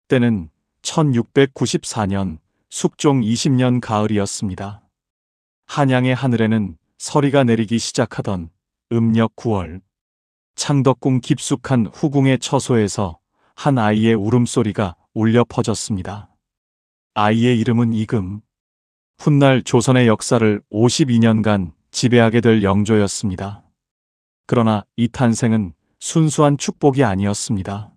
때는 1694년 숙종 20년 가을이었습니다. 한양의 하늘에는 서리가 내리기 시작하던 음력 9월, 창덕궁 깊숙한 후궁의 처소에서 한 아이의 울음소리가 울려 퍼졌습니다. 아이의 이름은 이금. 훗날 조선의 역사를 52년간 지배하게 될 영조였습니다. 그러나 이 탄생은 순수한 축복이 아니었습니다.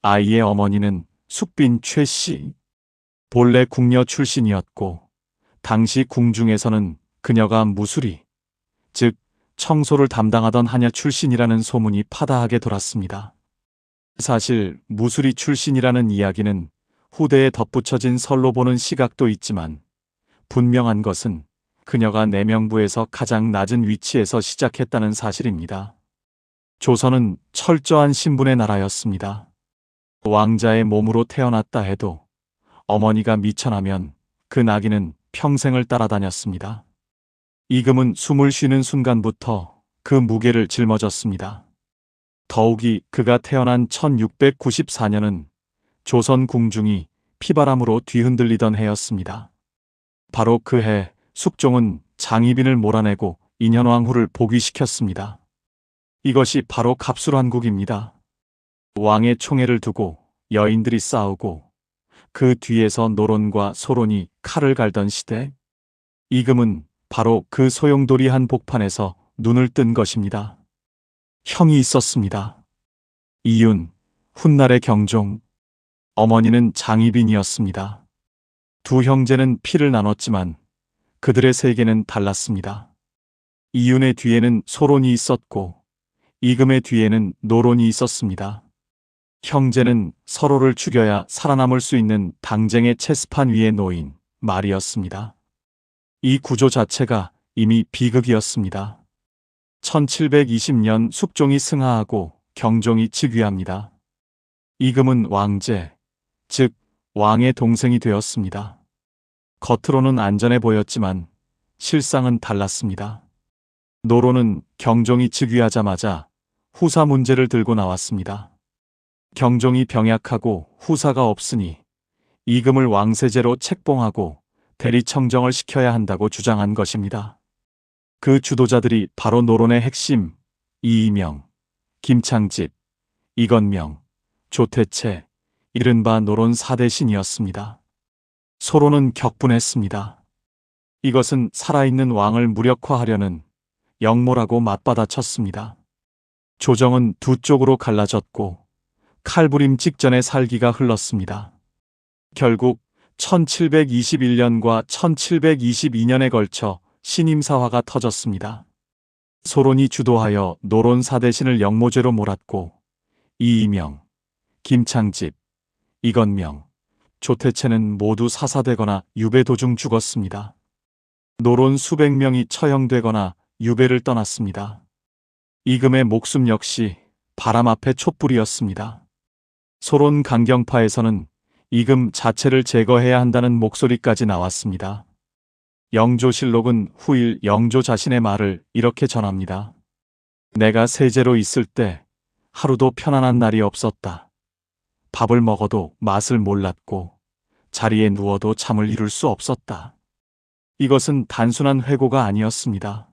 아이의 어머니는 숙빈 최씨, 본래 궁녀 출신이었고 당시 궁중에서는 그녀가 무술이, 즉 청소를 담당하던 하녀 출신이라는 소문이 파다하게 돌았습니다. 사실 무술이 출신이라는 이야기는 후대에 덧붙여진 설로 보는 시각도 있지만 분명한 것은 그녀가 내명부에서 가장 낮은 위치에서 시작했다는 사실입니다. 조선은 철저한 신분의 나라였습니다. 왕자의 몸으로 태어났다 해도 어머니가 미천하면 그 낙인은 평생을 따라다녔습니다. 이금은 숨을 쉬는 순간부터 그 무게를 짊어졌습니다. 더욱이 그가 태어난 1694년은 조선 궁중이 피바람으로 뒤흔들리던 해였습니다. 바로 그 해 숙종은 장희빈을 몰아내고 인현왕후를 복위시켰습니다. 이것이 바로 갑술환국입니다. 왕의 총애를 두고 여인들이 싸우고 그 뒤에서 노론과 소론이 칼을 갈던 시대, 이금은 바로 그 소용돌이한 복판에서 눈을 뜬 것입니다. 형이 있었습니다. 이윤, 훗날의 경종, 어머니는 장희빈이었습니다. 두 형제는 피를 나눴지만 그들의 세계는 달랐습니다. 이윤의 뒤에는 소론이 있었고 이금의 뒤에는 노론이 있었습니다. 형제는 서로를 죽여야 살아남을 수 있는 당쟁의 체스판 위에 놓인 말이었습니다. 이 구조 자체가 이미 비극이었습니다. 1720년 숙종이 승하하고 경종이 즉위합니다. 이금은 왕제, 즉 왕의 동생이 되었습니다. 겉으로는 안전해 보였지만 실상은 달랐습니다. 노론은 경종이 즉위하자마자 후사 문제를 들고 나왔습니다. 경종이 병약하고 후사가 없으니 이금을 왕세제로 책봉하고 대리청정을 시켜야 한다고 주장한 것입니다. 그 주도자들이 바로 노론의 핵심 이이명, 김창집, 이건명, 조태채, 이른바 노론 사대신이었습니다. 소론은 격분했습니다. 이것은 살아있는 왕을 무력화하려는 역모라고 맞받아쳤습니다. 조정은 두 쪽으로 갈라졌고 칼부림 직전의 살기가 흘렀습니다. 결국 1721년과 1722년에 걸쳐 신임사화가 터졌습니다. 소론이 주도하여 노론 사대신을 역모죄로 몰았고 이이명, 김창집, 이건명, 조태채는 모두 사사되거나 유배 도중 죽었습니다. 노론 수백 명이 처형되거나 유배를 떠났습니다. 이금의 목숨 역시 바람 앞에 촛불이었습니다. 소론 강경파에서는 이금 자체를 제거해야 한다는 목소리까지 나왔습니다. 영조실록은 후일 영조 자신의 말을 이렇게 전합니다. 내가 세제로 있을 때 하루도 편안한 날이 없었다. 밥을 먹어도 맛을 몰랐고 자리에 누워도 잠을 이룰 수 없었다. 이것은 단순한 회고가 아니었습니다.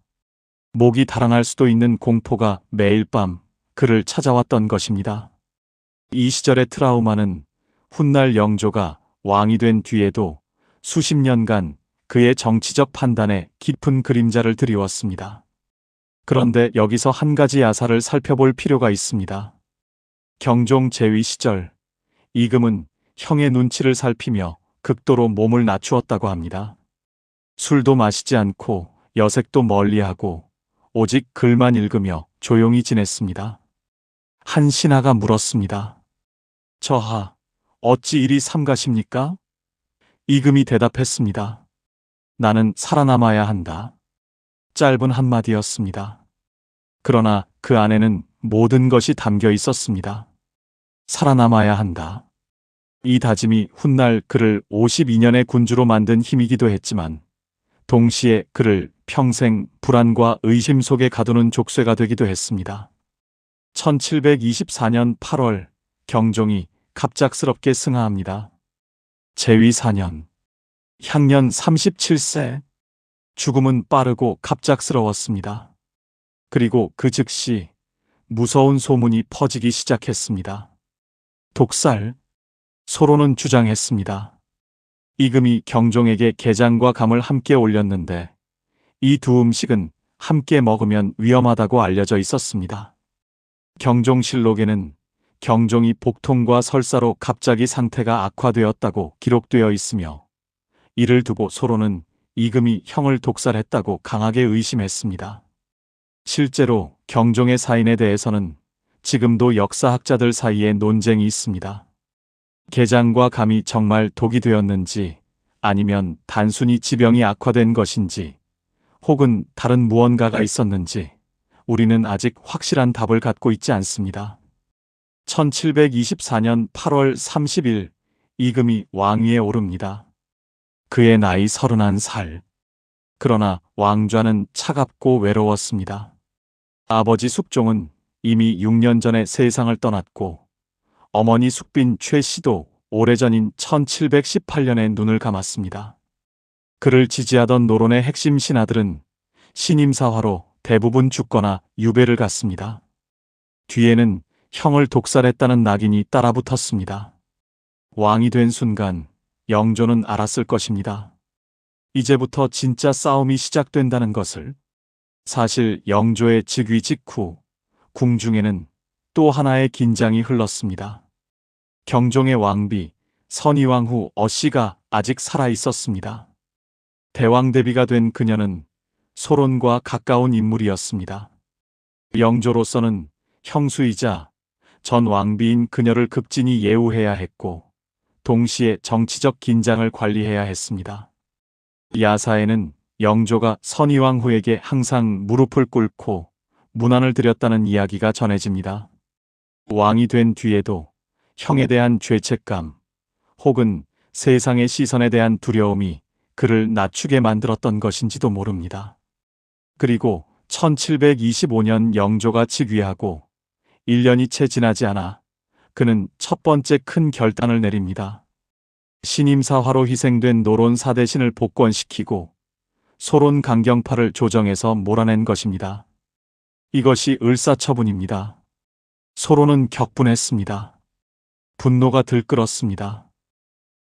목이 달아날 수도 있는 공포가 매일 밤 그를 찾아왔던 것입니다. 이 시절의 트라우마는 훗날 영조가 왕이 된 뒤에도 수십 년간 그의 정치적 판단에 깊은 그림자를 드리웠습니다. 그런데 여기서 한 가지 야사를 살펴볼 필요가 있습니다. 경종 제위 시절 이금은 형의 눈치를 살피며 극도로 몸을 낮추었다고 합니다. 술도 마시지 않고 여색도 멀리하고 오직 글만 읽으며 조용히 지냈습니다. 한 신하가 물었습니다. 저하, 어찌 이리 삼가십니까? 이금이 대답했습니다. 나는 살아남아야 한다. 짧은 한마디였습니다. 그러나 그 안에는 모든 것이 담겨 있었습니다. 살아남아야 한다. 이 다짐이 훗날 그를 52년의 군주로 만든 힘이기도 했지만 동시에 그를 평생 불안과 의심 속에 가두는 족쇄가 되기도 했습니다. 1724년 8월 경종이 갑작스럽게 승하합니다. 재위 4년, 향년 37세. 죽음은 빠르고 갑작스러웠습니다. 그리고 그 즉시 무서운 소문이 퍼지기 시작했습니다. 독살. 소론은 주장했습니다. 이금이 경종에게 게장과 감을 함께 올렸는데 이 두 음식은 함께 먹으면 위험하다고 알려져 있었습니다. 경종실록에는 경종이 복통과 설사로 갑자기 상태가 악화되었다고 기록되어 있으며 이를 두고 소론은 이금이 형을 독살했다고 강하게 의심했습니다. 실제로 경종의 사인에 대해서는 지금도 역사학자들 사이에 논쟁이 있습니다. 게장과 감이 정말 독이 되었는지 아니면 단순히 지병이 악화된 것인지 혹은 다른 무언가가 있었는지 우리는 아직 확실한 답을 갖고 있지 않습니다. 1724년 8월 30일 이금이 왕위에 오릅니다. 그의 나이 31살. 그러나 왕좌는 차갑고 외로웠습니다. 아버지 숙종은 이미 6년 전에 세상을 떠났고 어머니 숙빈 최 씨도 오래전인 1718년에 눈을 감았습니다. 그를 지지하던 노론의 핵심 신하들은 신임사화로 대부분 죽거나 유배를 갔습니다. 뒤에는 형을 독살했다는 낙인이 따라붙었습니다. 왕이 된 순간 영조는 알았을 것입니다. 이제부터 진짜 싸움이 시작된다는 것을. 사실 영조의 즉위 직후 궁중에는 또 하나의 긴장이 흘렀습니다. 경종의 왕비 선의왕후 어씨가 아직 살아 있었습니다. 대왕대비가 된 그녀는 소론과 가까운 인물이었습니다. 영조로서는 형수이자 전 왕비인 그녀를 급진히 예우해야 했고 동시에 정치적 긴장을 관리해야 했습니다. 야사에는 영조가 선의왕후에게 항상 무릎을 꿇고 문안을 드렸다는 이야기가 전해집니다. 왕이 된 뒤에도 형에 대한 죄책감 혹은 세상의 시선에 대한 두려움이 그를 낮추게 만들었던 것인지도 모릅니다. 그리고 1725년 영조가 즉위하고 1년이 채 지나지 않아 그는 첫 번째 큰 결단을 내립니다. 신임사화로 희생된 노론 사대신을 복권시키고 소론 강경파를 조정해서 몰아낸 것입니다. 이것이 을사처분입니다. 소론은 격분했습니다. 분노가 들끓었습니다.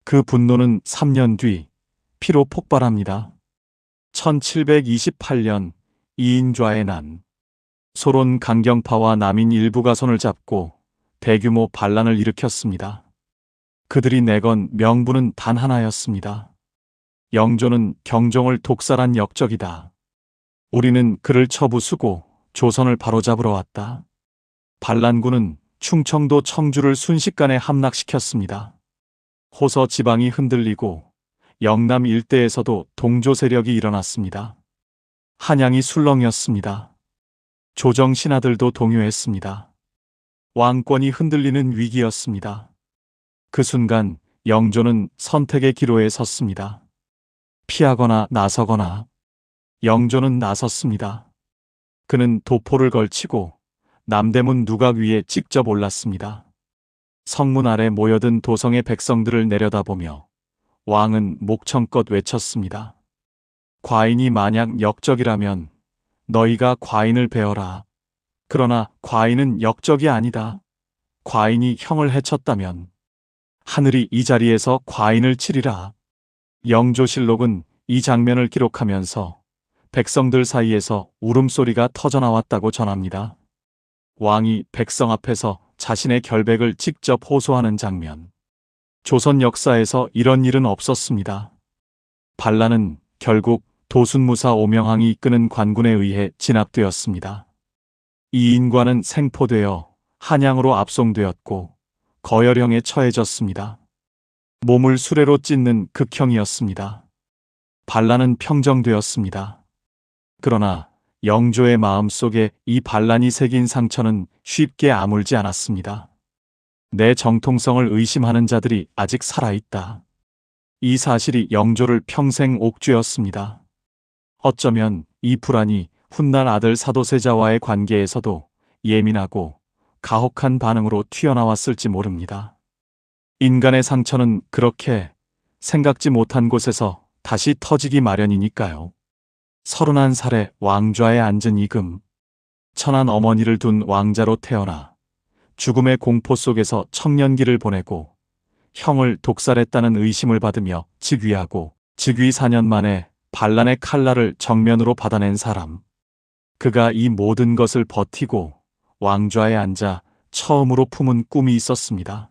그 분노는 3년 뒤 피로 폭발합니다. 1728년 이인좌의 난. 소론 강경파와 남인 일부가 손을 잡고 대규모 반란을 일으켰습니다. 그들이 내건 명분은 단 하나였습니다. 영조는 경종을 독살한 역적이다. 우리는 그를 쳐부수고 조선을 바로잡으러 왔다. 반란군은 충청도 청주를 순식간에 함락시켰습니다. 호서 지방이 흔들리고 영남 일대에서도 동조 세력이 일어났습니다. 한양이 술렁였습니다. 조정 신하들도 동요했습니다. 왕권이 흔들리는 위기였습니다. 그 순간 영조는 선택의 기로에 섰습니다. 피하거나 나서거나. 영조는 나섰습니다. 그는 도포를 걸치고 남대문 누각 위에 직접 올랐습니다. 성문 아래 모여든 도성의 백성들을 내려다보며 왕은 목청껏 외쳤습니다. 과인이 만약 역적이라면 너희가 과인을 베어라. 그러나 과인은 역적이 아니다. 과인이 형을 해쳤다면 하늘이 이 자리에서 과인을 치리라. 영조실록은 이 장면을 기록하면서 백성들 사이에서 울음소리가 터져나왔다고 전합니다. 왕이 백성 앞에서 자신의 결백을 직접 호소하는 장면. 조선 역사에서 이런 일은 없었습니다. 반란은 결국 도순무사 오명항이 이끄는 관군에 의해 진압되었습니다. 이 인과는 생포되어 한양으로 압송되었고 거열형에 처해졌습니다. 몸을 수레로 찢는 극형이었습니다. 반란은 평정되었습니다. 그러나 영조의 마음속에 이 반란이 새긴 상처는 쉽게 아물지 않았습니다. 내 정통성을 의심하는 자들이 아직 살아있다. 이 사실이 영조를 평생 옥죄었습니다. 어쩌면 이 불안이 훗날 아들 사도세자와의 관계에서도 예민하고 가혹한 반응으로 튀어나왔을지 모릅니다. 인간의 상처는 그렇게 생각지 못한 곳에서 다시 터지기 마련이니까요. 31살에 왕좌에 앉은 이금. 천한 어머니를 둔 왕자로 태어나 죽음의 공포 속에서 청년기를 보내고 형을 독살했다는 의심을 받으며 즉위하고 즉위 4년 만에 반란의 칼날을 정면으로 받아낸 사람. 그가 이 모든 것을 버티고 왕좌에 앉아 처음으로 품은 꿈이 있었습니다.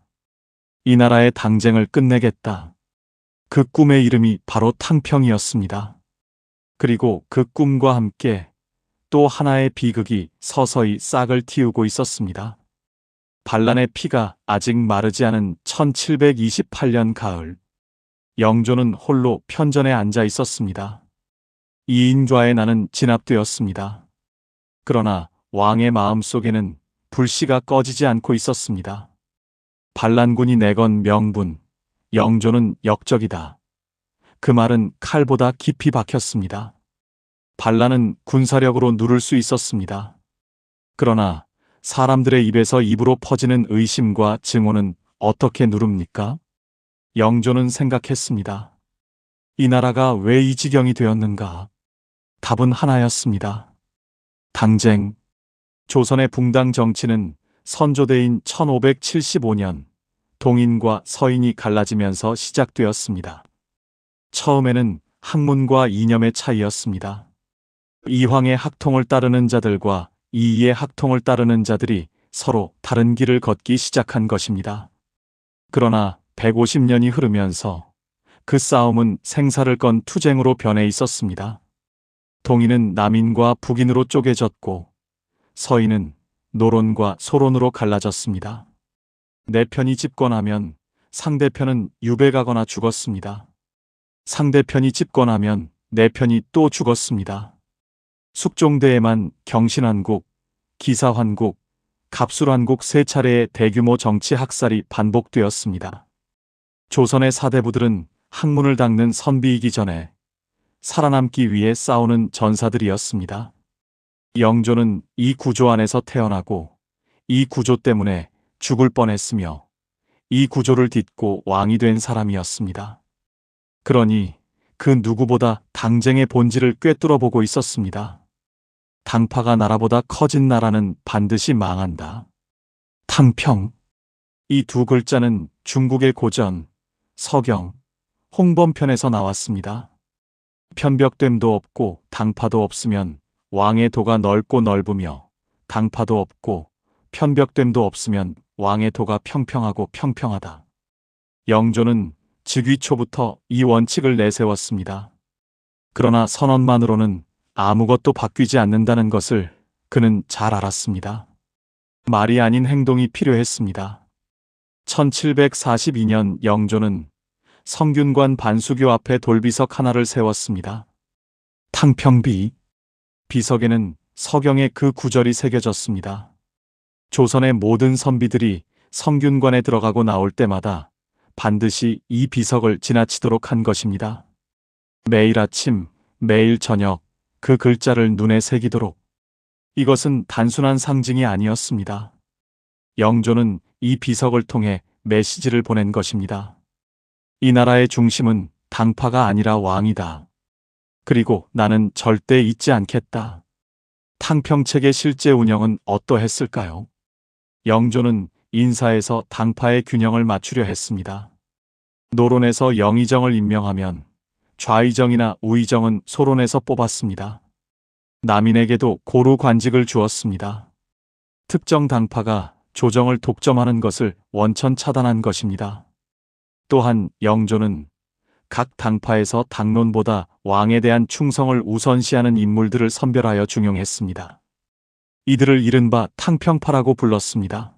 이 나라의 당쟁을 끝내겠다. 그 꿈의 이름이 바로 탕평이었습니다. 그리고 그 꿈과 함께 또 하나의 비극이 서서히 싹을 틔우고 있었습니다. 반란의 피가 아직 마르지 않은 1728년 가을, 영조는 홀로 편전에 앉아 있었습니다. 이인좌의 난은 진압되었습니다. 그러나 왕의 마음속에는 불씨가 꺼지지 않고 있었습니다. 반란군이 내건 명분, 영조는 역적이다. 그 말은 칼보다 깊이 박혔습니다. 반란은 군사력으로 누를 수 있었습니다. 그러나 사람들의 입에서 입으로 퍼지는 의심과 증오는 어떻게 누릅니까? 영조는 생각했습니다. 이 나라가 왜 이 지경이 되었는가? 답은 하나였습니다. 당쟁. 조선의 붕당 정치는 선조대인 1575년 동인과 서인이 갈라지면서 시작되었습니다. 처음에는 학문과 이념의 차이였습니다. 이황의 학통을 따르는 자들과 이이의 학통을 따르는 자들이 서로 다른 길을 걷기 시작한 것입니다. 그러나 150년이 흐르면서 그 싸움은 생사를 건 투쟁으로 변해 있었습니다. 동인은 남인과 북인으로 쪼개졌고 서인은 노론과 소론으로 갈라졌습니다. 내 편이 집권하면 상대편은 유배가거나 죽었습니다. 상대편이 집권하면 내 편이 또 죽었습니다. 숙종대에만 경신환국, 기사환국, 갑술환국 세 차례의 대규모 정치 학살이 반복되었습니다. 조선의 사대부들은 학문을 닦는 선비이기 전에 살아남기 위해 싸우는 전사들이었습니다. 영조는 이 구조 안에서 태어나고 이 구조 때문에 죽을 뻔했으며 이 구조를 딛고 왕이 된 사람이었습니다. 그러니 그 누구보다 당쟁의 본질을 꿰뚫어 보고 있었습니다. 당파가 나라보다 커진 나라는 반드시 망한다. 탕평. 이 두 글자는 중국의 고전, 서경, 홍범편에서 나왔습니다. 편벽됨도 없고 당파도 없으면 왕의 도가 넓고 넓으며 당파도 없고 편벽됨도 없으면 왕의 도가 평평하고 평평하다. 영조는 즉위 초부터 이 원칙을 내세웠습니다. 그러나 선언만으로는 아무것도 바뀌지 않는다는 것을 그는 잘 알았습니다. 말이 아닌 행동이 필요했습니다. 1742년 영조는 성균관 반수교 앞에 돌비석 하나를 세웠습니다. 탕평비. 비석에는 서경의 그 구절이 새겨졌습니다. 조선의 모든 선비들이 성균관에 들어가고 나올 때마다 반드시 이 비석을 지나치도록 한 것입니다. 매일 아침, 매일 저녁 그 글자를 눈에 새기도록. 이것은 단순한 상징이 아니었습니다. 영조는 이 비석을 통해 메시지를 보낸 것입니다. 이 나라의 중심은 당파가 아니라 왕이다. 그리고 나는 절대 잊지 않겠다. 탕평책의 실제 운영은 어떠했을까요? 영조는 인사에서 당파의 균형을 맞추려 했습니다. 노론에서 영의정을 임명하면 좌의정이나 우의정은 소론에서 뽑았습니다. 남인에게도 고루 관직을 주었습니다. 특정 당파가 조정을 독점하는 것을 원천 차단한 것입니다. 또한 영조는 각 당파에서 당론보다 왕에 대한 충성을 우선시하는 인물들을 선별하여 중용했습니다. 이들을 이른바 탕평파라고 불렀습니다.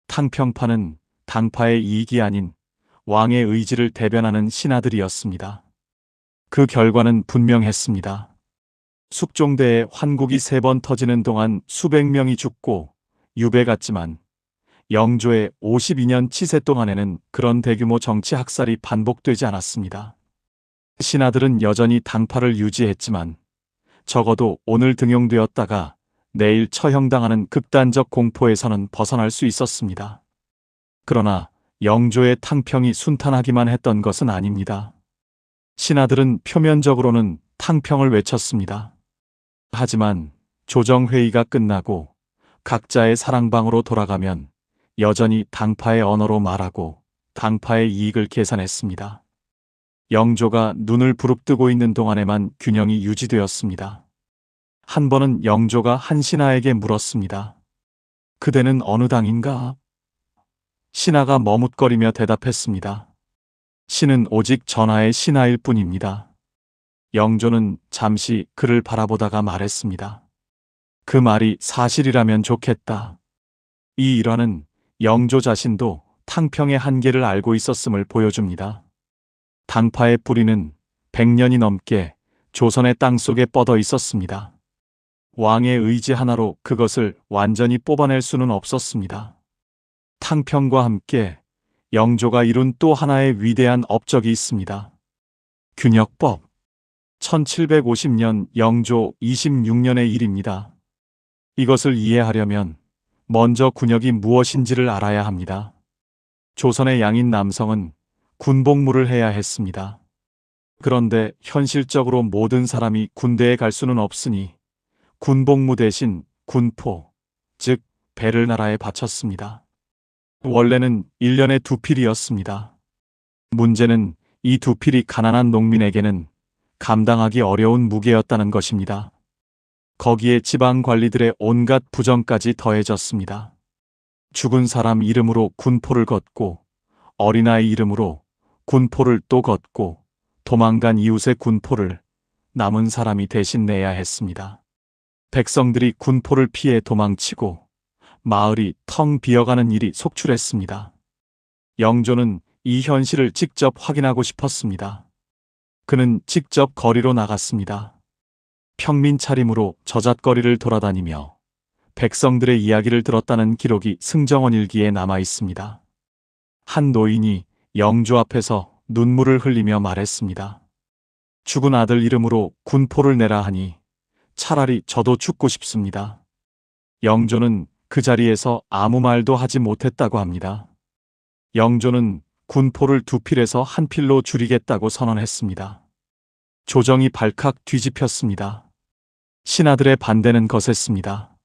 탕평파는 당파의 이익이 아닌 왕의 의지를 대변하는 신하들이었습니다. 그 결과는 분명했습니다. 숙종대에 환국이 3번 터지는 동안 수백 명이 죽고 유배 갔지만 영조의 52년 치세 동안에는 그런 대규모 정치 학살이 반복되지 않았습니다. 신하들은 여전히 당파를 유지했지만 적어도 오늘 등용되었다가 내일 처형당하는 극단적 공포에서는 벗어날 수 있었습니다. 그러나 영조의 탕평이 순탄하기만 했던 것은 아닙니다. 신하들은 표면적으로는 탕평을 외쳤습니다. 하지만 조정회의가 끝나고 각자의 사랑방으로 돌아가면 여전히 당파의 언어로 말하고 당파의 이익을 계산했습니다. 영조가 눈을 부릅뜨고 있는 동안에만 균형이 유지되었습니다. 한 번은 영조가 한 신하에게 물었습니다. 그대는 어느 당인가? 신하가 머뭇거리며 대답했습니다. 신은 오직 전하의 신하일 뿐입니다. 영조는 잠시 그를 바라보다가 말했습니다. 그 말이 사실이라면 좋겠다. 이 일화는 영조 자신도 탕평의 한계를 알고 있었음을 보여줍니다. 당파의 뿌리는 100년이 넘게 조선의 땅속에 뻗어 있었습니다. 왕의 의지 하나로 그것을 완전히 뽑아낼 수는 없었습니다. 탕평과 함께 영조가 이룬 또 하나의 위대한 업적이 있습니다. 균역법. 1750년 영조 26년의 일입니다. 이것을 이해하려면 먼저 군역이 무엇인지를 알아야 합니다. 조선의 양인 남성은 군복무를 해야 했습니다. 그런데 현실적으로 모든 사람이 군대에 갈 수는 없으니 군복무 대신 군포, 즉 배를 나라에 바쳤습니다. 원래는 1년에 2필이었습니다. 문제는 이 2필이 가난한 농민에게는 감당하기 어려운 무게였다는 것입니다. 거기에 지방 관리들의 온갖 부정까지 더해졌습니다. 죽은 사람 이름으로 군포를 걷고 어린아이 이름으로 군포를 또 걷고 도망간 이웃의 군포를 남은 사람이 대신 내야 했습니다. 백성들이 군포를 피해 도망치고 마을이 텅 비어가는 일이 속출했습니다. 영조는 이 현실을 직접 확인하고 싶었습니다. 그는 직접 거리로 나갔습니다. 평민 차림으로 저잣거리를 돌아다니며 백성들의 이야기를 들었다는 기록이 승정원 일기에 남아 있습니다. 한 노인이 영조 앞에서 눈물을 흘리며 말했습니다. 죽은 아들 이름으로 군포를 내라 하니 차라리 저도 죽고 싶습니다. 영조는 그 자리에서 아무 말도 하지 못했다고 합니다. 영조는 군포를 2필에서 1필로 줄이겠다고 선언했습니다. 조정이 발칵 뒤집혔습니다. 신하들의 반대는 거셌습니다.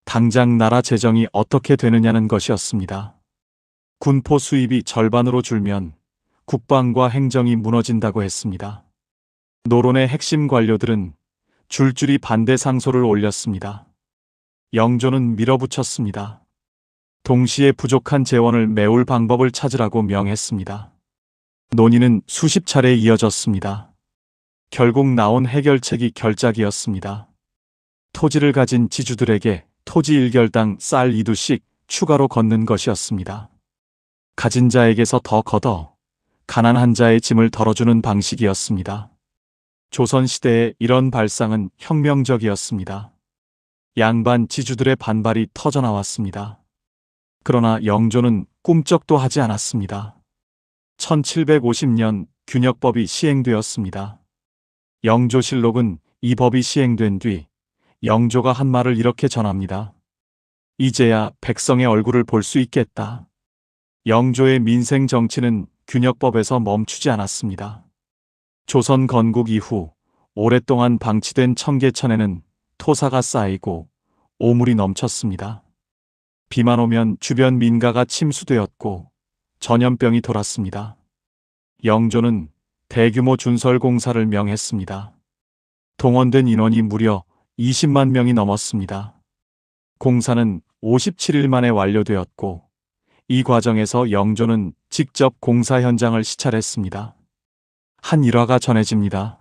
당장 나라 재정이 어떻게 되느냐는 것이었습니다. 군포 수입이 절반으로 줄면 국방과 행정이 무너진다고 했습니다. 노론의 핵심 관료들은 줄줄이 반대 상소를 올렸습니다. 영조는 밀어붙였습니다. 동시에 부족한 재원을 메울 방법을 찾으라고 명했습니다. 논의는 수십 차례 이어졌습니다. 결국 나온 해결책이 결작이었습니다. 토지를 가진 지주들에게 토지 1결당 쌀 2두씩 추가로 걷는 것이었습니다. 가진 자에게서 더 걷어 가난한 자의 짐을 덜어주는 방식이었습니다. 조선시대의 이런 발상은 혁명적이었습니다. 양반 지주들의 반발이 터져나왔습니다. 그러나 영조는 꿈쩍도 하지 않았습니다. 1750년 균역법이 시행되었습니다. 영조실록은 이 법이 시행된 뒤 영조가 한 말을 이렇게 전합니다. 이제야 백성의 얼굴을 볼 수 있겠다. 영조의 민생 정치는 균역법에서 멈추지 않았습니다. 조선 건국 이후 오랫동안 방치된 청계천에는 토사가 쌓이고 오물이 넘쳤습니다. 비만 오면 주변 민가가 침수되었고 전염병이 돌았습니다. 영조는 대규모 준설 공사를 명했습니다. 동원된 인원이 무려 20만 명이 넘었습니다. 공사는 57일 만에 완료되었고 이 과정에서 영조는 직접 공사 현장을 시찰했습니다. 한 일화가 전해집니다.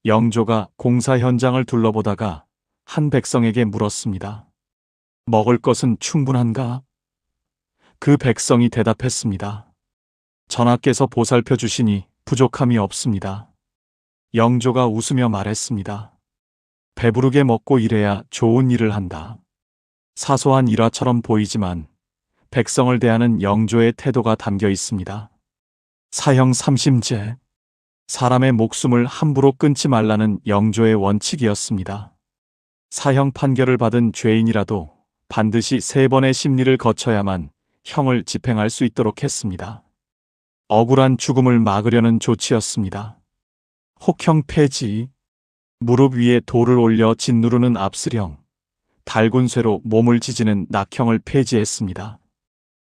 영조가 공사 현장을 둘러보다가 한 백성에게 물었습니다. 먹을 것은 충분한가? 그 백성이 대답했습니다. 전하께서 보살펴 주시니 부족함이 없습니다. 영조가 웃으며 말했습니다. 배부르게 먹고 일해야 좋은 일을 한다. 사소한 일화처럼 보이지만 백성을 대하는 영조의 태도가 담겨 있습니다. 사형 삼심제. 사람의 목숨을 함부로 끊지 말라는 영조의 원칙이었습니다. 사형 판결을 받은 죄인이라도 반드시 3번의 심리를 거쳐야만 형을 집행할 수 있도록 했습니다. 억울한 죽음을 막으려는 조치였습니다. 혹형 폐지, 무릎 위에 돌을 올려 짓누르는 압수령, 달군쇠로 몸을 지지는 낙형을 폐지했습니다.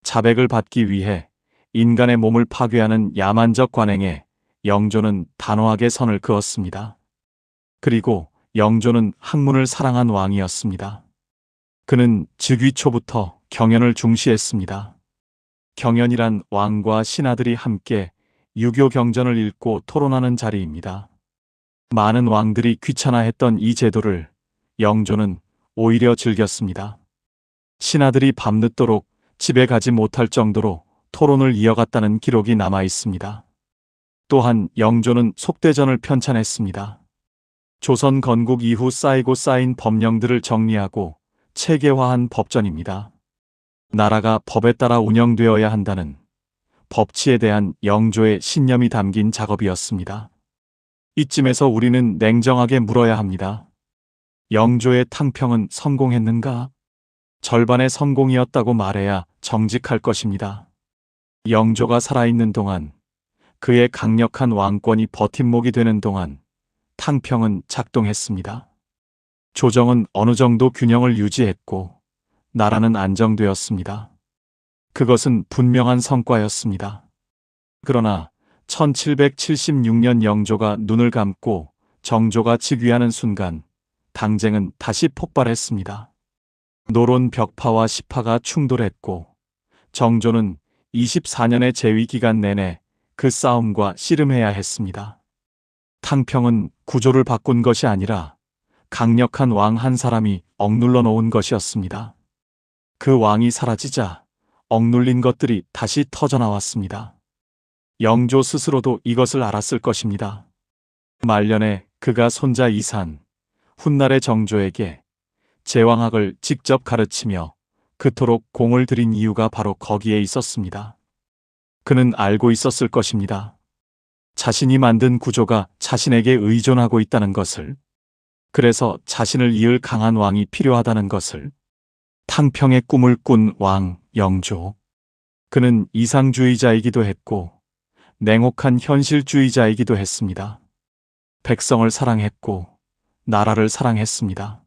자백을 받기 위해 인간의 몸을 파괴하는 야만적 관행에 영조는 단호하게 선을 그었습니다. 그리고 영조는 학문을 사랑한 왕이었습니다. 그는 즉위 초부터 경연을 중시했습니다. 경연이란 왕과 신하들이 함께 유교 경전을 읽고 토론하는 자리입니다. 많은 왕들이 귀찮아했던 이 제도를 영조는 오히려 즐겼습니다. 신하들이 밤늦도록 집에 가지 못할 정도로 토론을 이어갔다는 기록이 남아 있습니다. 또한 영조는 속대전을 편찬했습니다. 조선 건국 이후 쌓이고 쌓인 법령들을 정리하고 체계화한 법전입니다. 나라가 법에 따라 운영되어야 한다는 법치에 대한 영조의 신념이 담긴 작업이었습니다. 이쯤에서 우리는 냉정하게 물어야 합니다. 영조의 탕평은 성공했는가? 절반의 성공이었다고 말해야 정직할 것입니다. 영조가 살아있는 동안, 그의 강력한 왕권이 버팀목이 되는 동안 탕평은 작동했습니다. 조정은 어느 정도 균형을 유지했고 나라는 안정되었습니다. 그것은 분명한 성과였습니다. 그러나 1776년 영조가 눈을 감고 정조가 즉위하는 순간 당쟁은 다시 폭발했습니다. 노론 벽파와 시파가 충돌했고 정조는 24년의 재위 기간 내내 그 싸움과 씨름해야 했습니다. 탕평은 구조를 바꾼 것이 아니라 강력한 왕 한 사람이 억눌러 놓은 것이었습니다. 그 왕이 사라지자 억눌린 것들이 다시 터져나왔습니다. 영조 스스로도 이것을 알았을 것입니다. 말년에 그가 손자 이산, 훗날의 정조에게 제왕학을 직접 가르치며 그토록 공을 들인 이유가 바로 거기에 있었습니다. 그는 알고 있었을 것입니다. 자신이 만든 구조가 자신에게 의존하고 있다는 것을, 그래서 자신을 이을 강한 왕이 필요하다는 것을. 탕평의 꿈을 꾼 왕 영조. 그는 이상주의자이기도 했고 냉혹한 현실주의자이기도 했습니다. 백성을 사랑했고 나라를 사랑했습니다.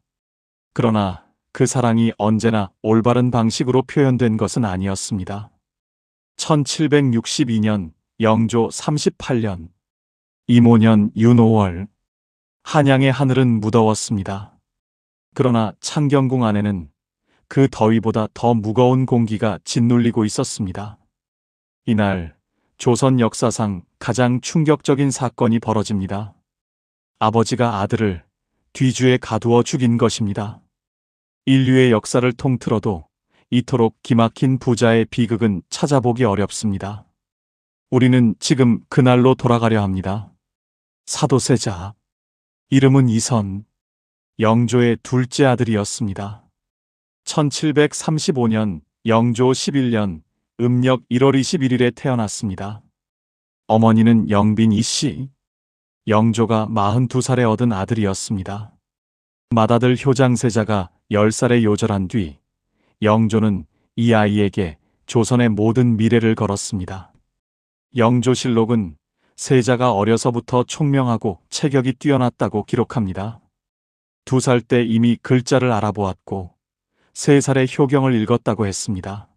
그러나 그 사랑이 언제나 올바른 방식으로 표현된 것은 아니었습니다. 1762년 영조 38년 이모년 윤 5월 한양의 하늘은 무더웠습니다. 그러나 창경궁 안에는 그 더위보다 더 무거운 공기가 짓눌리고 있었습니다. 이날 조선 역사상 가장 충격적인 사건이 벌어집니다. 아버지가 아들을 뒤주에 가두어 죽인 것입니다. 인류의 역사를 통틀어도 이토록 기막힌 부자의 비극은 찾아보기 어렵습니다. 우리는 지금 그날로 돌아가려 합니다. 사도세자, 이름은 이선, 영조의 둘째 아들이었습니다. 1735년 영조 11년 음력 1월 21일에 태어났습니다. 어머니는 영빈 이씨, 영조가 42살에 얻은 아들이었습니다. 맏아들 효장세자가 10살에 요절한 뒤 영조는 이 아이에게 조선의 모든 미래를 걸었습니다. 영조실록은 세자가 어려서부터 총명하고 체격이 뛰어났다고 기록합니다. 2살 때 이미 글자를 알아보았고 3살에 효경을 읽었다고 했습니다.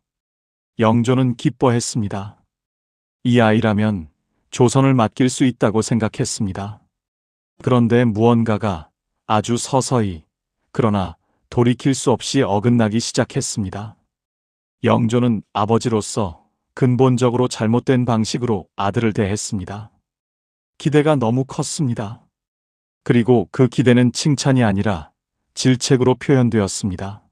영조는 기뻐했습니다. 이 아이라면 조선을 맡길 수 있다고 생각했습니다. 그런데 무언가가 아주 서서히, 그러나 돌이킬 수 없이 어긋나기 시작했습니다. 영조는 아버지로서 근본적으로 잘못된 방식으로 아들을 대했습니다. 기대가 너무 컸습니다. 그리고 그 기대는 칭찬이 아니라 질책으로 표현되었습니다.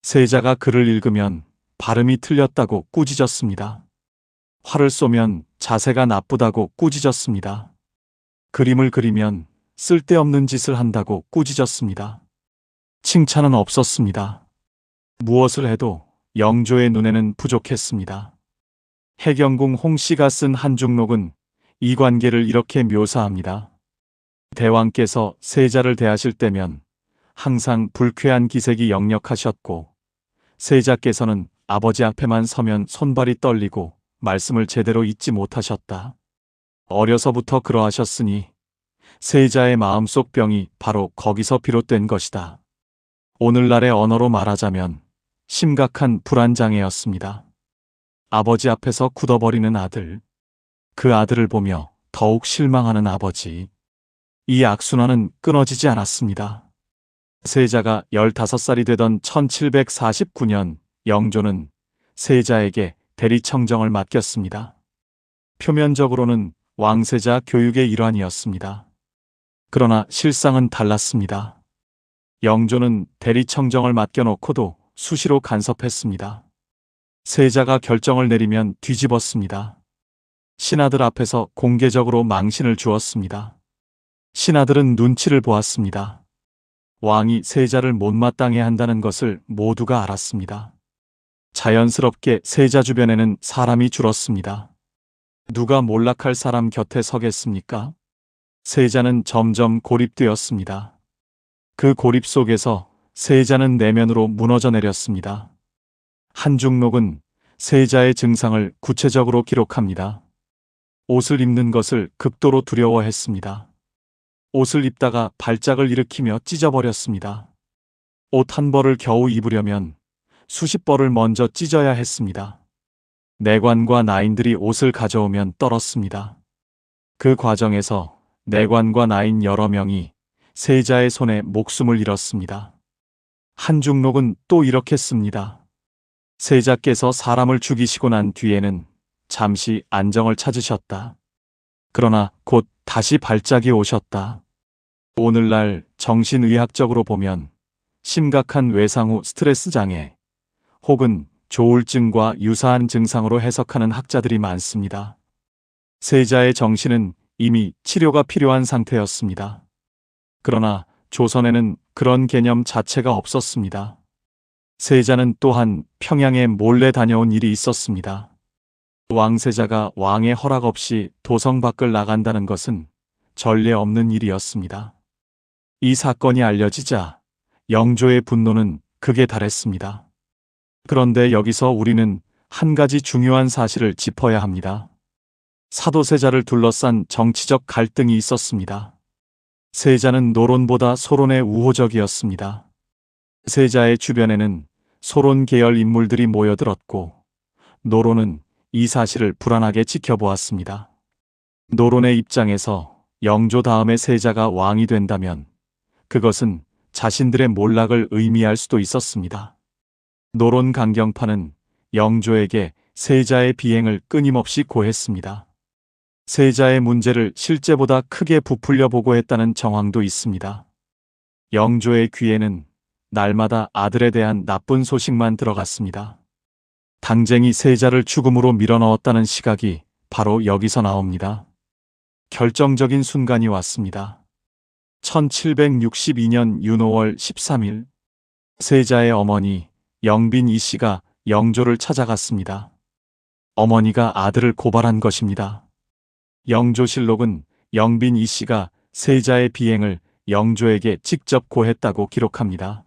세자가 글을 읽으면 발음이 틀렸다고 꾸짖었습니다. 활을 쏘면 자세가 나쁘다고 꾸짖었습니다. 그림을 그리면 쓸데없는 짓을 한다고 꾸짖었습니다. 칭찬은 없었습니다. 무엇을 해도 영조의 눈에는 부족했습니다. 해경궁 홍씨가 쓴 한중록은 이 관계를 이렇게 묘사합니다. 대왕께서 세자를 대하실 때면 항상 불쾌한 기색이 역력하셨고 세자께서는 아버지 앞에만 서면 손발이 떨리고 말씀을 제대로 잊지 못하셨다. 어려서부터 그러하셨으니 세자의 마음속 병이 바로 거기서 비롯된 것이다. 오늘날의 언어로 말하자면 심각한 불안장애였습니다. 아버지 앞에서 굳어버리는 아들, 그 아들을 보며 더욱 실망하는 아버지. 이 악순환은 끊어지지 않았습니다. 세자가 15살이 되던 1749년 영조는 세자에게 대리청정을 맡겼습니다. 표면적으로는 왕세자 교육의 일환이었습니다. 그러나 실상은 달랐습니다. 영조는 대리청정을 맡겨놓고도 수시로 간섭했습니다. 세자가 결정을 내리면 뒤집었습니다. 신하들 앞에서 공개적으로 망신을 주었습니다. 신하들은 눈치를 보았습니다. 왕이 세자를 못마땅해 한다는 것을 모두가 알았습니다. 자연스럽게 세자 주변에는 사람이 줄었습니다. 누가 몰락할 사람 곁에 서겠습니까? 세자는 점점 고립되었습니다. 그 고립 속에서 세자는 내면으로 무너져 내렸습니다. 한중록은 세자의 증상을 구체적으로 기록합니다. 옷을 입는 것을 극도로 두려워했습니다. 옷을 입다가 발작을 일으키며 찢어버렸습니다. 옷 한 벌을 겨우 입으려면 수십 벌을 먼저 찢어야 했습니다. 내관과 나인들이 옷을 가져오면 떨었습니다. 그 과정에서 내관과 나인 여러 명이 세자의 손에 목숨을 잃었습니다. 한중록은 또 이렇게 씁니다. 세자께서 사람을 죽이시고 난 뒤에는 잠시 안정을 찾으셨다. 그러나 곧 다시 발작이 오셨다. 오늘날 정신의학적으로 보면 심각한 외상 후 스트레스 장애 혹은 조울증과 유사한 증상으로 해석하는 학자들이 많습니다. 세자의 정신은 이미 치료가 필요한 상태였습니다. 그러나 조선에는 그런 개념 자체가 없었습니다. 세자는 또한 평양에 몰래 다녀온 일이 있었습니다. 왕세자가 왕의 허락 없이 도성 밖을 나간다는 것은 전례 없는 일이었습니다. 이 사건이 알려지자 영조의 분노는 극에 달했습니다. 그런데 여기서 우리는 한 가지 중요한 사실을 짚어야 합니다. 사도세자를 둘러싼 정치적 갈등이 있었습니다. 세자는 노론보다 소론에 우호적이었습니다. 세자의 주변에는 소론 계열 인물들이 모여들었고 노론은 이 사실을 불안하게 지켜보았습니다. 노론의 입장에서 영조 다음에 세자가 왕이 된다면 그것은 자신들의 몰락을 의미할 수도 있었습니다. 노론 강경파는 영조에게 세자의 비행을 끊임없이 고했습니다. 세자의 문제를 실제보다 크게 부풀려 보고 했다는 정황도 있습니다. 영조의 귀에는 날마다 아들에 대한 나쁜 소식만 들어갔습니다. 당쟁이 세자를 죽음으로 밀어넣었다는 시각이 바로 여기서 나옵니다. 결정적인 순간이 왔습니다. 1762년 윤호월 13일 세자의 어머니 영빈 이씨가 영조를 찾아갔습니다. 어머니가 아들을 고발한 것입니다. 영조실록은 영빈 이씨가 세자의 비행을 영조에게 직접 고했다고 기록합니다.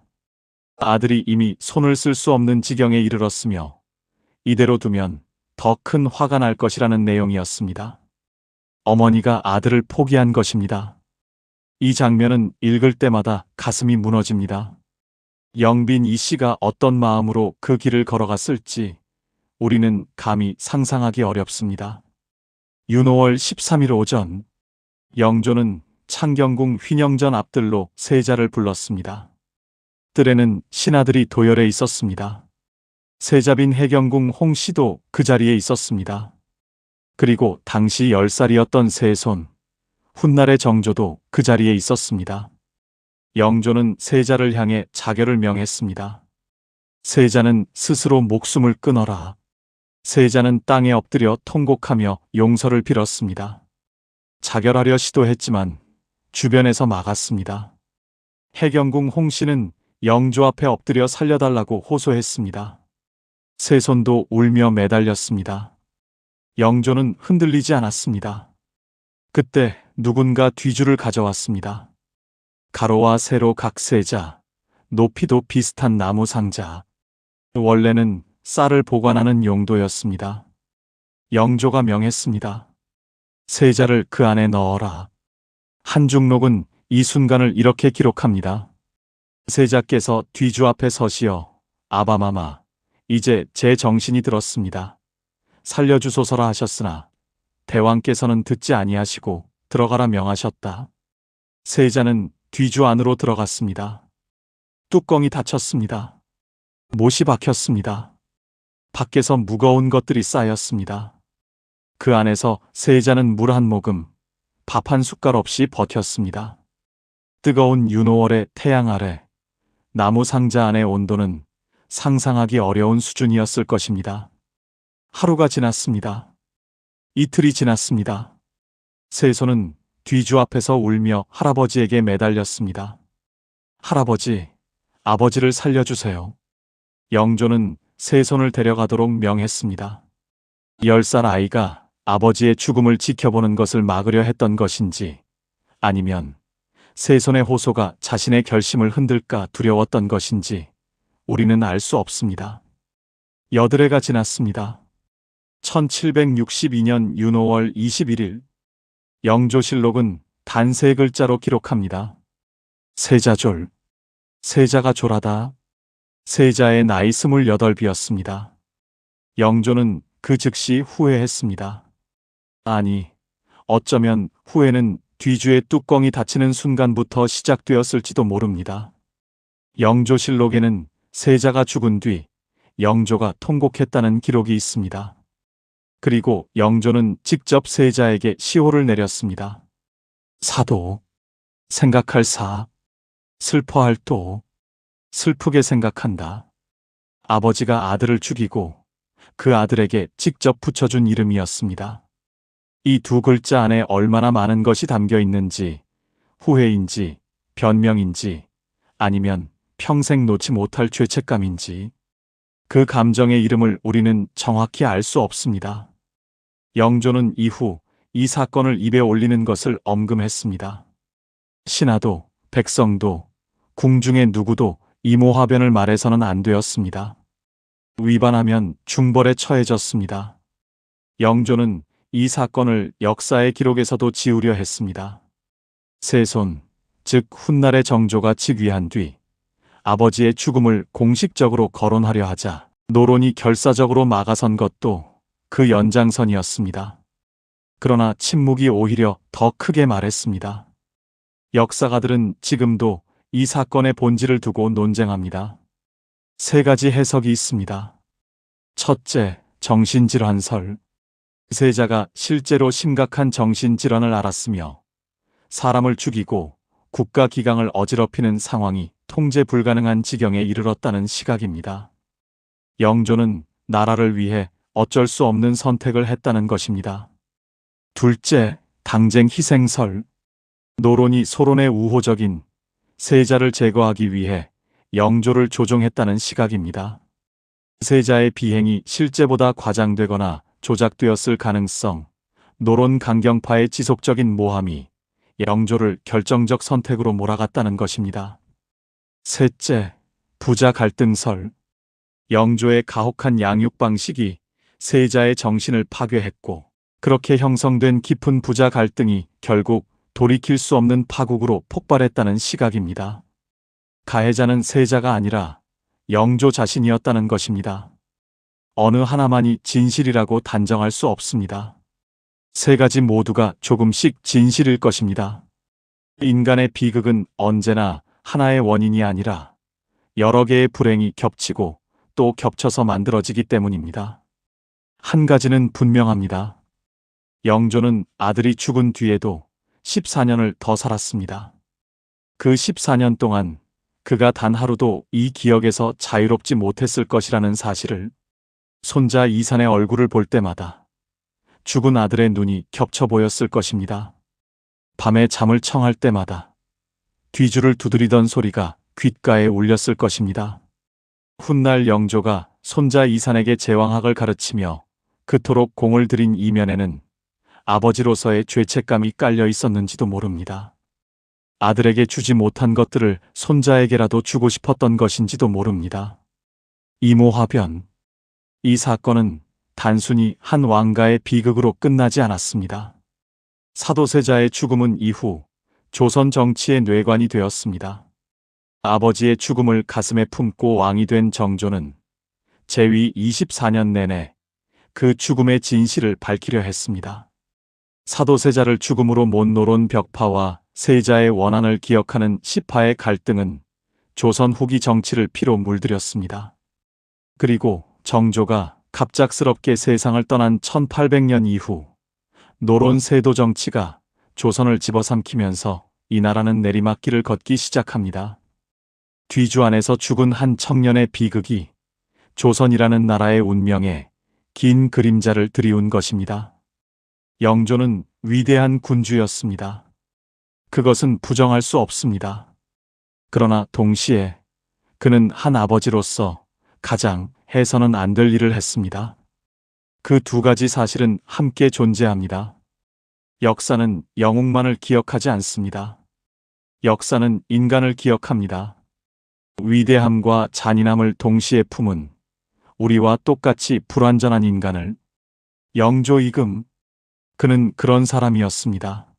아들이 이미 손을 쓸 수 없는 지경에 이르렀으며 이대로 두면 더 큰 화가 날 것이라는 내용이었습니다. 어머니가 아들을 포기한 것입니다. 이 장면은 읽을 때마다 가슴이 무너집니다. 영빈 이씨가 어떤 마음으로 그 길을 걸어갔을지 우리는 감히 상상하기 어렵습니다. 윤호월 13일 오전 영조는 창경궁 휘녕전 앞들로 세자를 불렀습니다. 뜰에는 신하들이 도열해 있었습니다. 세자빈 해경궁 홍씨도 그 자리에 있었습니다. 그리고 당시 10살이었던 세손, 훗날의 정조도 그 자리에 있었습니다. 영조는 세자를 향해 자결을 명했습니다. 세자는 스스로 목숨을 끊어라. 세자는 땅에 엎드려 통곡하며 용서를 빌었습니다. 자결하려 시도했지만 주변에서 막았습니다. 해경궁 홍씨는 영조 앞에 엎드려 살려달라고 호소했습니다. 세손도 울며 매달렸습니다. 영조는 흔들리지 않았습니다. 그때 누군가 뒤줄을 가져왔습니다. 가로와 세로 각 세자, 높이도 비슷한 나무 상자. 원래는 쌀을 보관하는 용도였습니다. 영조가 명했습니다. 세자를 그 안에 넣어라. 한중록은 이 순간을 이렇게 기록합니다. 세자께서 뒤주 앞에 서시어 아바마마, 이제 제 정신이 들었습니다. 살려주소서라 하셨으나 대왕께서는 듣지 아니하시고 들어가라 명하셨다. 세자는 뒤주 안으로 들어갔습니다. 뚜껑이 닫혔습니다. 못이 박혔습니다. 밖에서 무거운 것들이 쌓였습니다. 그 안에서 세자는 물 한 모금, 밥 한 숟갈 없이 버텼습니다. 뜨거운 윤오월의 태양 아래 나무 상자 안의 온도는 상상하기 어려운 수준이었을 것입니다. 하루가 지났습니다. 이틀이 지났습니다. 세손은 뒤주 앞에서 울며 할아버지에게 매달렸습니다. 할아버지, 아버지를 살려주세요. 영조는 세손을 데려가도록 명했습니다. 10살 아이가 아버지의 죽음을 지켜보는 것을 막으려 했던 것인지, 아니면 세손의 호소가 자신의 결심을 흔들까 두려웠던 것인지 우리는 알 수 없습니다. 8해가 지났습니다. 1762년 윤오월 21일 영조실록은 단 3글자로 기록합니다. 세자졸. 세자가 졸하다. 세자의 나이 28이었습니다. 영조는 그 즉시 후회했습니다. 아니, 어쩌면 후회는 뒤주의 뚜껑이 닫히는 순간부터 시작되었을지도 모릅니다. 영조실록에는 세자가 죽은 뒤 영조가 통곡했다는 기록이 있습니다. 그리고 영조는 직접 세자에게 시호를 내렸습니다. 사도, 생각할 사, 슬퍼할 도, 슬프게 생각한다. 아버지가 아들을 죽이고 그 아들에게 직접 붙여준 이름이었습니다. 이 2글자 안에 얼마나 많은 것이 담겨 있는지, 후회인지, 변명인지, 아니면 평생 놓지 못할 죄책감인지, 그 감정의 이름을 우리는 정확히 알 수 없습니다. 영조는 이후 이 사건을 입에 올리는 것을 엄금했습니다. 신하도, 백성도, 궁중의 누구도 이모화변을 말해서는 안 되었습니다. 위반하면 중벌에 처해졌습니다. 영조는 이 사건을 역사의 기록에서도 지우려 했습니다. 세손, 즉 훗날의 정조가 즉위한 뒤 아버지의 죽음을 공식적으로 거론하려 하자 노론이 결사적으로 막아선 것도 그 연장선이었습니다. 그러나 침묵이 오히려 더 크게 말했습니다. 역사가들은 지금도 이 사건의 본질을 두고 논쟁합니다. 3가지 해석이 있습니다. 첫째, 정신질환설. 세자가 실제로 심각한 정신질환을 앓았으며 사람을 죽이고 국가기강을 어지럽히는 상황이 통제 불가능한 지경에 이르렀다는 시각입니다. 영조는 나라를 위해 어쩔 수 없는 선택을 했다는 것입니다. 둘째, 당쟁 희생설. 노론이 소론의 우호적인 세자를 제거하기 위해 영조를 조종했다는 시각입니다. 세자의 비행이 실제보다 과장되거나 조작되었을 가능성, 노론 강경파의 지속적인 모함이 영조를 결정적 선택으로 몰아갔다는 것입니다. 셋째, 부자 갈등설. 영조의 가혹한 양육 방식이 세자의 정신을 파괴했고, 그렇게 형성된 깊은 부자 갈등이 결국 돌이킬 수 없는 파국으로 폭발했다는 시각입니다. 가해자는 세자가 아니라 영조 자신이었다는 것입니다. 어느 하나만이 진실이라고 단정할 수 없습니다. 3가지 모두가 조금씩 진실일 것입니다. 인간의 비극은 언제나 하나의 원인이 아니라 여러 개의 불행이 겹치고 또 겹쳐서 만들어지기 때문입니다. 한 가지는 분명합니다. 영조는 아들이 죽은 뒤에도 14년을 더 살았습니다. 그 14년 동안 그가 단 하루도 이 기억에서 자유롭지 못했을 것이라는 사실을 손자 이산의 얼굴을 볼 때마다 죽은 아들의 눈이 겹쳐 보였을 것입니다. 밤에 잠을 청할 때마다 뒤주를 두드리던 소리가 귓가에 울렸을 것입니다. 훗날 영조가 손자 이산에게 제왕학을 가르치며 그토록 공을 들인 이면에는 아버지로서의 죄책감이 깔려 있었는지도 모릅니다. 아들에게 주지 못한 것들을 손자에게라도 주고 싶었던 것인지도 모릅니다. 이모화변. 이 사건은 단순히 한 왕가의 비극으로 끝나지 않았습니다. 사도세자의 죽음은 이후 조선 정치의 뇌관이 되었습니다. 아버지의 죽음을 가슴에 품고 왕이 된 정조는 재위 24년 내내 그 죽음의 진실을 밝히려 했습니다. 사도세자를 죽음으로 못 노론 벽파와 세자의 원한을 기억하는 시파의 갈등은 조선 후기 정치를 피로 물들였습니다. 그리고 정조가 갑작스럽게 세상을 떠난 1800년 이후 노론 세도 정치가 조선을 집어삼키면서 이 나라는 내리막길을 걷기 시작합니다. 뒤주 안에서 죽은 한 청년의 비극이 조선이라는 나라의 운명에 긴 그림자를 드리운 것입니다. 영조는 위대한 군주였습니다. 그것은 부정할 수 없습니다. 그러나 동시에 그는 한 아버지로서 가장 해서는 안 될 일을 했습니다. 그 두 가지 사실은 함께 존재합니다. 역사는 영웅만을 기억하지 않습니다. 역사는 인간을 기억합니다. 위대함과 잔인함을 동시에 품은 우리와 똑같이 불완전한 인간을. 영조 이금, 그는 그런 사람이었습니다.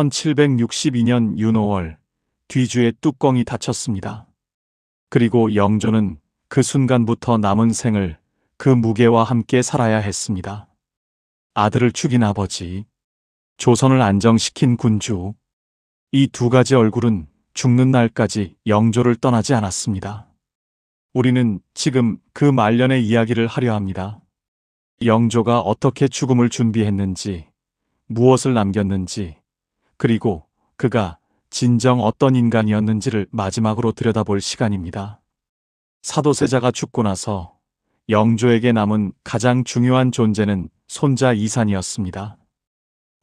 1762년 윤 5월 뒤주의 뚜껑이 닫혔습니다. 그리고 영조는 그 순간부터 남은 생을 그 무게와 함께 살아야 했습니다. 아들을 죽인 아버지, 조선을 안정시킨 군주, 이 두 가지 얼굴은 죽는 날까지 영조를 떠나지 않았습니다. 우리는 지금 그 말년의 이야기를 하려 합니다. 영조가 어떻게 죽음을 준비했는지, 무엇을 남겼는지, 그리고 그가 진정 어떤 인간이었는지를 마지막으로 들여다볼 시간입니다. 사도세자가 죽고 나서 영조에게 남은 가장 중요한 존재는 손자 이산이었습니다.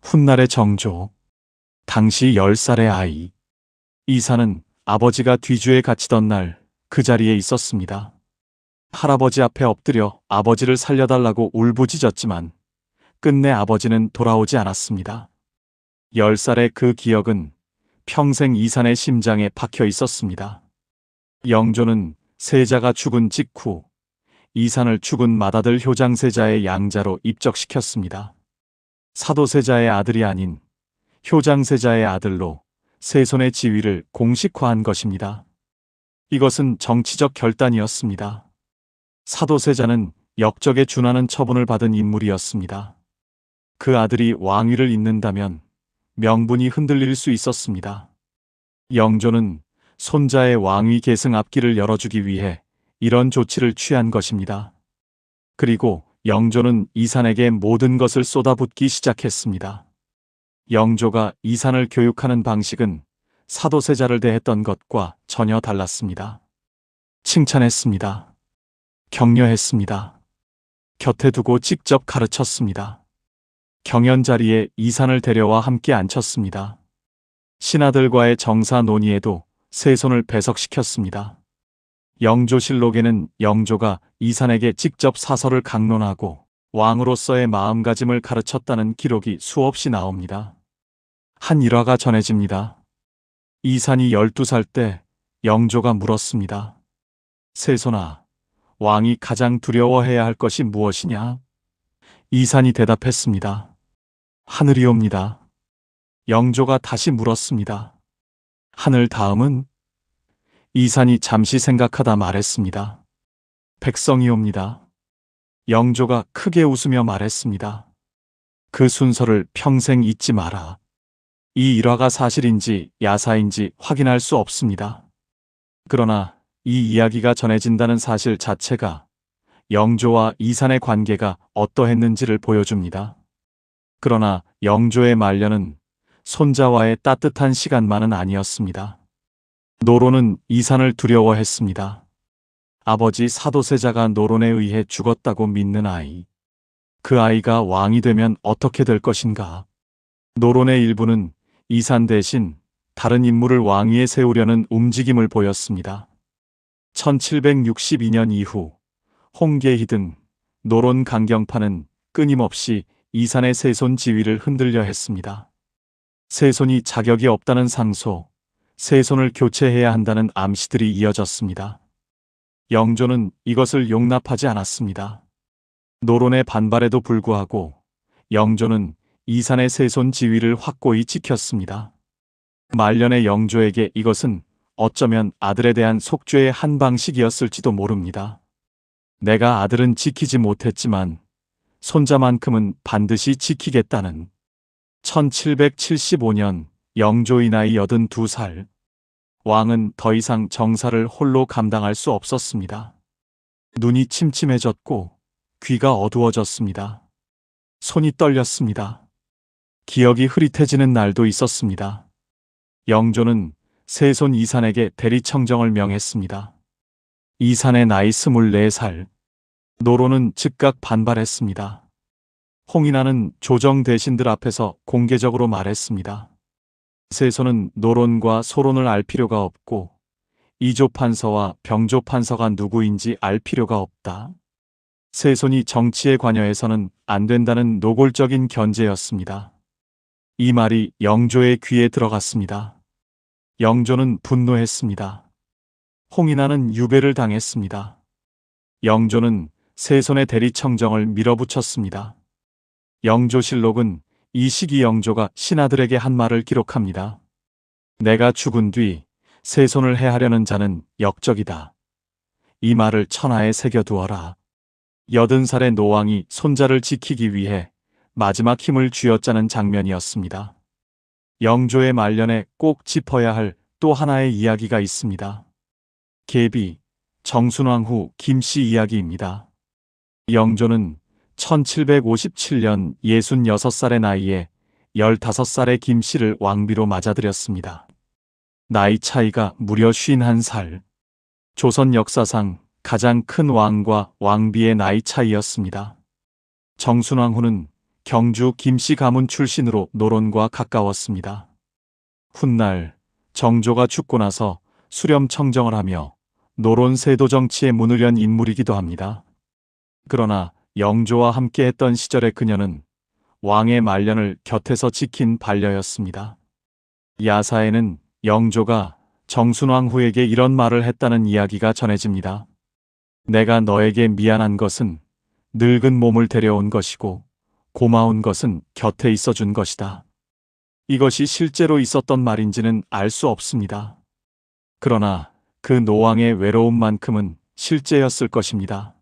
훗날의 정조, 당시 10살의 아이. 이산은 아버지가 뒤주에 갇히던 날 그 자리에 있었습니다. 할아버지 앞에 엎드려 아버지를 살려달라고 울부짖었지만 끝내 아버지는 돌아오지 않았습니다. 10살의 그 기억은 평생 이산의 심장에 박혀 있었습니다. 영조는 세자가 죽은 직후 이산을 죽은 맏아들 효장세자의 양자로 입적시켰습니다. 사도세자의 아들이 아닌 효장세자의 아들로 세손의 지위를 공식화한 것입니다. 이것은 정치적 결단이었습니다. 사도세자는 역적에 준하는 처분을 받은 인물이었습니다. 그 아들이 왕위를 잇는다면 명분이 흔들릴 수 있었습니다. 영조는 손자의 왕위 계승 앞길을 열어주기 위해 이런 조치를 취한 것입니다. 그리고 영조는 이산에게 모든 것을 쏟아붓기 시작했습니다. 영조가 이산을 교육하는 방식은 사도세자를 대했던 것과 전혀 달랐습니다. 칭찬했습니다. 격려했습니다. 곁에 두고 직접 가르쳤습니다. 경연 자리에 이산을 데려와 함께 앉혔습니다. 신하들과의 정사 논의에도 세손을 배석시켰습니다. 영조실록에는 영조가 이산에게 직접 사설을 강론하고 왕으로서의 마음가짐을 가르쳤다는 기록이 수없이 나옵니다. 한 일화가 전해집니다. 이산이 12살 때 영조가 물었습니다. 세손아, 왕이 가장 두려워해야 할 것이 무엇이냐? 이산이 대답했습니다. 하늘이옵니다. 영조가 다시 물었습니다. 하늘 다음은? 이산이 잠시 생각하다 말했습니다. 백성이옵니다. 영조가 크게 웃으며 말했습니다. 그 순서를 평생 잊지 마라. 이 일화가 사실인지 야사인지 확인할 수 없습니다. 그러나 이 이야기가 전해진다는 사실 자체가 영조와 이산의 관계가 어떠했는지를 보여줍니다. 그러나 영조의 말년은 손자와의 따뜻한 시간만은 아니었습니다. 노론은 이산을 두려워했습니다. 아버지 사도세자가 노론에 의해 죽었다고 믿는 아이. 그 아이가 왕이 되면 어떻게 될 것인가? 노론의 일부는 이산 대신 다른 인물을 왕위에 세우려는 움직임을 보였습니다. 1762년 이후 홍계희 등 노론 강경파는 끊임없이 이산의 세손 지위를 흔들려 했습니다. 세손이 자격이 없다는 상소, 세손을 교체해야 한다는 암시들이 이어졌습니다. 영조는 이것을 용납하지 않았습니다. 노론의 반발에도 불구하고 영조는 이산의 세손 지위를 확고히 지켰습니다. 말년의 영조에게 이것은 어쩌면 아들에 대한 속죄의 한 방식이었을지도 모릅니다. 내가 아들은 지키지 못했지만 손자만큼은 반드시 지키겠다는. 1775년 영조의 나이 82살. 왕은 더 이상 정사를 홀로 감당할 수 없었습니다. 눈이 침침해졌고 귀가 어두워졌습니다. 손이 떨렸습니다. 기억이 흐릿해지는 날도 있었습니다. 영조는 세손 이산에게 대리청정을 명했습니다. 이산의 나이 24살. 노론은 즉각 반발했습니다. 홍인하는 조정 대신들 앞에서 공개적으로 말했습니다. 세손은 노론과 소론을 알 필요가 없고 이조판서와 병조판서가 누구인지 알 필요가 없다. 세손이 정치에 관여해서는 안 된다는 노골적인 견제였습니다. 이 말이 영조의 귀에 들어갔습니다. 영조는 분노했습니다. 홍인하는 유배를 당했습니다. 영조는 세손의 대리청정을 밀어붙였습니다. 영조실록은 이 시기 영조가 신하들에게 한 말을 기록합니다. 내가 죽은 뒤 세손을 해하려는 자는 역적이다. 이 말을 천하에 새겨두어라. 80살의 노왕이 손자를 지키기 위해 마지막 힘을 쥐어짜는 장면이었습니다. 영조의 말년에 꼭 짚어야 할 또 하나의 이야기가 있습니다. 계비, 정순왕후 김씨 이야기입니다. 영조는 1757년 66살의 나이에 15살의 김씨를 왕비로 맞아들였습니다. 나이 차이가 무려 51살. 조선 역사상 가장 큰 왕과 왕비의 나이 차이였습니다. 정순왕후는 경주 김씨 가문 출신으로 노론과 가까웠습니다. 훗날 정조가 죽고 나서 수렴 청정을 하며 노론 세도 정치에 문을 연 인물이기도 합니다. 그러나 영조와 함께했던 시절의 그녀는 왕의 말년을 곁에서 지킨 반려였습니다. 야사에는 영조가 정순왕후에게 이런 말을 했다는 이야기가 전해집니다. 내가 너에게 미안한 것은 늙은 몸을 데려온 것이고 고마운 것은 곁에 있어준 것이다. 이것이 실제로 있었던 말인지는 알 수 없습니다. 그러나 그 노왕의 외로움만큼은 실제였을 것입니다.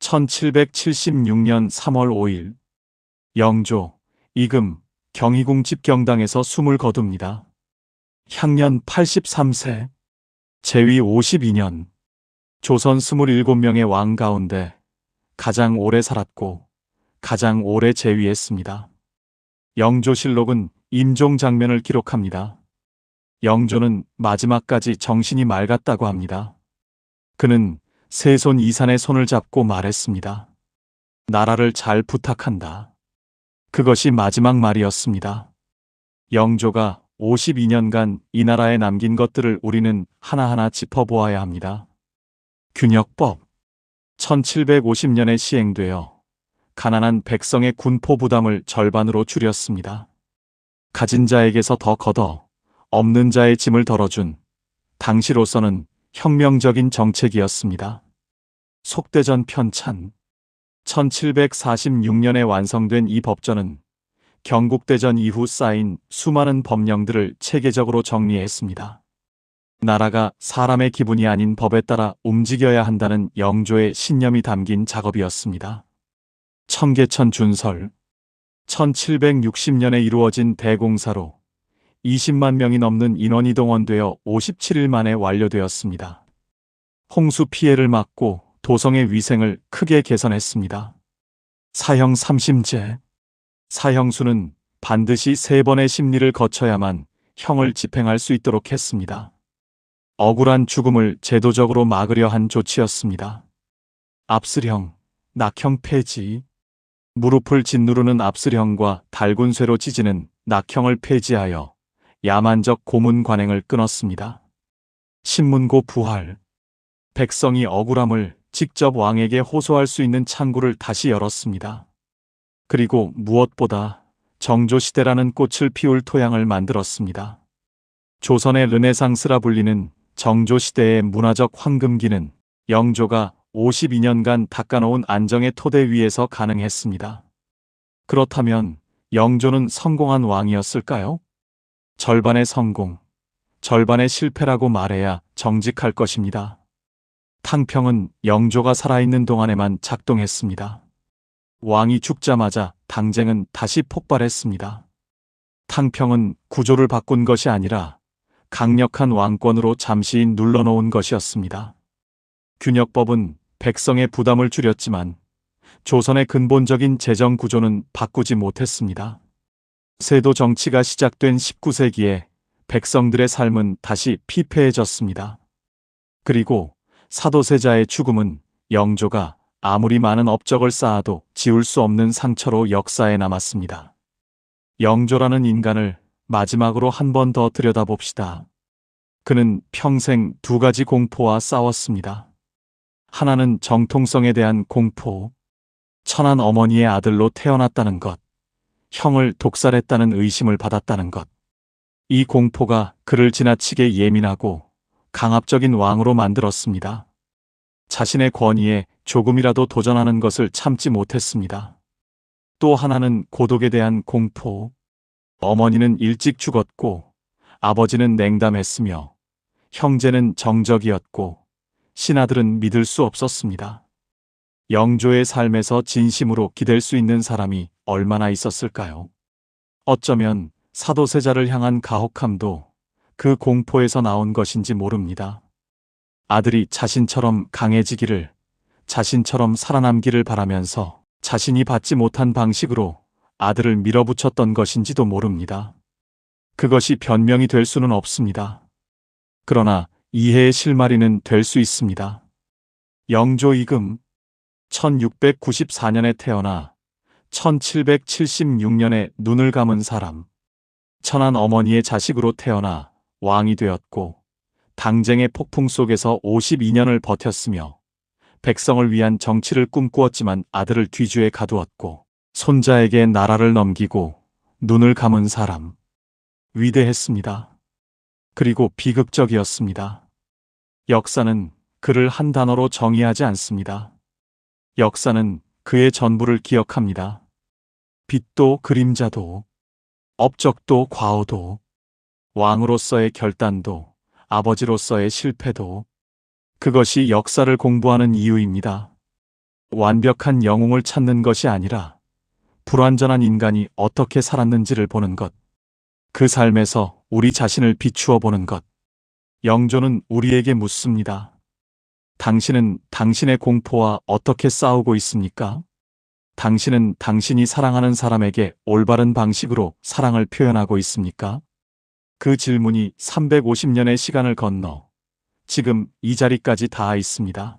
1776년 3월 5일 영조, 이금, 경희궁 집경당에서 숨을 거둡니다. 향년 83세, 제위 52년, 조선 27명의 왕 가운데 가장 오래 살았고 가장 오래 제위했습니다. 영조실록은 임종 장면을 기록합니다. 영조는 마지막까지 정신이 맑았다고 합니다. 그는 세손 이산의 손을 잡고 말했습니다. 나라를 잘 부탁한다. 그것이 마지막 말이었습니다. 영조가 52년간 이 나라에 남긴 것들을 우리는 하나하나 짚어보아야 합니다. 균역법. 1750년에 시행되어 가난한 백성의 군포 부담을 절반으로 줄였습니다. 가진 자에게서 더 걷어 없는 자의 짐을 덜어준 당시로서는 혁명적인 정책이었습니다. 속대전 편찬. 1746년에 완성된 이 법전은 경국대전 이후 쌓인 수많은 법령들을 체계적으로 정리했습니다. 나라가 사람의 기분이 아닌 법에 따라 움직여야 한다는 영조의 신념이 담긴 작업이었습니다. 청계천 준설. 1760년에 이루어진 대공사로 20만 명이 넘는 인원이 동원되어 57일 만에 완료되었습니다. 홍수 피해를 막고 도성의 위생을 크게 개선했습니다. 사형 3심제. 사형수는 반드시 3번의 심리를 거쳐야만 형을 집행할 수 있도록 했습니다. 억울한 죽음을 제도적으로 막으려 한 조치였습니다. 압슬형, 낙형 폐지. 무릎을 짓누르는 압슬형과 달군쇠로 찢는 낙형을 폐지하여 야만적 고문 관행을 끊었습니다. 신문고 부활. 백성이 억울함을 직접 왕에게 호소할 수 있는 창구를 다시 열었습니다. 그리고 무엇보다 정조시대라는 꽃을 피울 토양을 만들었습니다. 조선의 르네상스라 불리는 정조시대의 문화적 황금기는 영조가 52년간 닦아놓은 안정의 토대 위에서 가능했습니다. 그렇다면 영조는 성공한 왕이었을까요? 절반의 성공, 절반의 실패라고 말해야 정직할 것입니다. 탕평은 영조가 살아있는 동안에만 작동했습니다. 왕이 죽자마자 당쟁은 다시 폭발했습니다. 탕평은 구조를 바꾼 것이 아니라 강력한 왕권으로 잠시 눌러놓은 것이었습니다. 균역법은 백성의 부담을 줄였지만 조선의 근본적인 재정 구조는 바꾸지 못했습니다. 세도 정치가 시작된 19세기에 백성들의 삶은 다시 피폐해졌습니다. 그리고 사도세자의 죽음은 영조가 아무리 많은 업적을 쌓아도 지울 수 없는 상처로 역사에 남았습니다. 영조라는 인간을 마지막으로 한 번 더 들여다봅시다. 그는 평생 두 가지 공포와 싸웠습니다. 하나는 정통성에 대한 공포, 천한 어머니의 아들로 태어났다는 것, 형을 독살했다는 의심을 받았다는 것. 이 공포가 그를 지나치게 예민하고 강압적인 왕으로 만들었습니다. 자신의 권위에 조금이라도 도전하는 것을 참지 못했습니다. 또 하나는 고독에 대한 공포. 어머니는 일찍 죽었고 아버지는 냉담했으며 형제는 정적이었고 신하들은 믿을 수 없었습니다. 영조의 삶에서 진심으로 기댈 수 있는 사람이 얼마나 있었을까요? 어쩌면 사도세자를 향한 가혹함도 그 공포에서 나온 것인지 모릅니다. 아들이 자신처럼 강해지기를, 자신처럼 살아남기를 바라면서 자신이 받지 못한 방식으로 아들을 밀어붙였던 것인지도 모릅니다. 그것이 변명이 될 수는 없습니다. 그러나 이해의 실마리는 될 수 있습니다. 영조 이금 1694년에 태어나 1776년에 눈을 감은 사람. 천한 어머니의 자식으로 태어나 왕이 되었고 당쟁의 폭풍 속에서 52년을 버텼으며 백성을 위한 정치를 꿈꾸었지만 아들을 뒤주에 가두었고 손자에게 나라를 넘기고 눈을 감은 사람. 위대했습니다. 그리고 비극적이었습니다. 역사는 그를 한 단어로 정의하지 않습니다. 역사는 그의 전부를 기억합니다. 빛도 그림자도, 업적도 과오도, 왕으로서의 결단도, 아버지로서의 실패도. 그것이 역사를 공부하는 이유입니다. 완벽한 영웅을 찾는 것이 아니라 불완전한 인간이 어떻게 살았는지를 보는 것. 그 삶에서 우리 자신을 비추어 보는 것. 영조는 우리에게 묻습니다. 당신은 당신의 공포와 어떻게 싸우고 있습니까? 당신은 당신이 사랑하는 사람에게 올바른 방식으로 사랑을 표현하고 있습니까? 그 질문이 350년의 시간을 건너 지금 이 자리까지 닿아 있습니다.